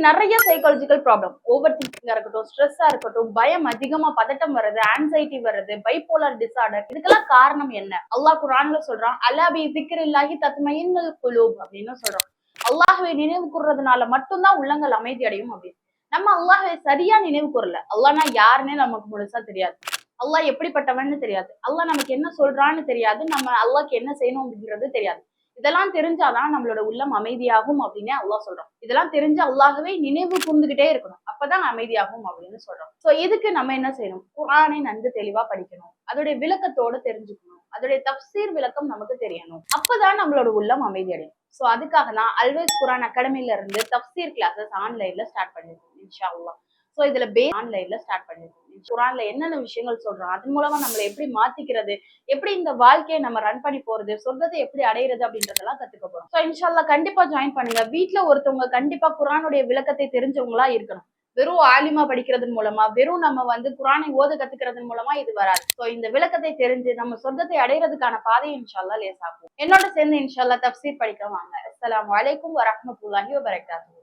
நிறைய psychological problem, over திங்கிங்கா இருக்கட்டும், ஸ்ட்ரெஸ்ஸா இருக்கட்டும், பயம் அதிகமா, பதட்டம் வருது, ஆன்சைட்டி வருது, பைபோலார் டிசார்டர், இதுக்கெல்லாம் காரணம் என்ன? அல்லாஹ் குர்ஆன்ல சொல்றான், அலா பி திக்ரில்லாஹி தத்மஇன்னுல் குலூப் அப்படின்னு சொல்றான். அல்லாஹ்வை நினைவு கூர்றதுனால மட்டும்தான் உள்ளங்கள் அமைதி அடையும் அப்படின்னு. நம்ம அல்லாஹ்வை சரியா நினைவு கூறல. அல்லாஹ்னா யாருன்னே நமக்கு முழுசா தெரியாது. அல்லாஹ் எப்படிப்பட்டவன்னு தெரியாது. அல்லாஹ் நமக்கு என்ன சொல்றான்னு தெரியாது. நம்ம அல்லாஹ்க்கு என்ன செய்யணும் அப்படிங்கிறது தெரியாது. இதெல்லாம் தெரிஞ்சாதான் நம்மளோட உள்ளம் அமைதியாகும் அப்படின்னு அல்லாஹ் சொல்றான். இதெல்லாம் தெரிஞ்சு அல்லாஹ்வை நினைவு கூர்ந்துகிட்டே இருக்கணும். அப்பதான் அமைதியாகும் அப்படின்னு சொல்றோம். சோ இதுக்கு நம்ம என்ன செய்யணும்? குர்ஆனை நன்கு தெளிவா படிக்கணும். அதோடைய விளக்கத்தோட தெரிஞ்சுக்கணும். அதோடைய தஃப்சீர் விளக்கம் நமக்கு தெரியணும். அப்பதான் நம்மளோட உள்ளம் அமைதி அடையும். சோ அதுக்காக தான் அல்வைஸ் குர்ஆன் அகாடமில இருந்து தஃப்சீர் கிளாஸஸ் ஆன்லைன்ல ஸ்டார்ட் பண்ணிருக்கோம் இன்ஷா அல்லாஹ். சோ இதுல ஆன்லைன்ல ஸ்டார்ட் பண்ணிருக்கோம். குர்ஆன்ல என்னென்ன விஷயங்கள் சொல்றோம், அதன் மூலமா நம்மளை எப்படி மாத்திக்கிறது, எப்படி இந்த வாழ்க்கையை நம்ம ரன் பண்ணி போறது, சொர்க்கத்தை எப்படி அடையிறது அப்படின்றதெல்லாம் கத்துக்க போறோம். சோ இன்ஷா அல்லாஹ் கண்டிப்பா ஜாயின் பண்ணுங்க. வீட்ல ஒருத்தவங்க கண்டிப்பா குர்ஆனுடைய விளக்கத்தை தெரிஞ்சவங்களா இருக்கணும். வெறும் ஆலிமா படிக்கிறதன் மூலமா, வெறும் நம்ம குர்ஆனை ஓத கத்துக்கிறதன் மூலமா இது வராது. சோ இந்த விளக்கத்தை தெரிஞ்சு நம்ம சொர்க்கத்தை அடையிறதுக்கான பாதையை இன்ஷா அல்லாஹ் லேசாக்கும். என்னோட சேர்ந்து இன்ஷா அல்லாஹ் தஃப்சீர் படிக்க வாங்க. அஸ்ஸலாமு அலைக்கும் வரஹ்மத்துல்லாஹி வபரகாத்துஹு.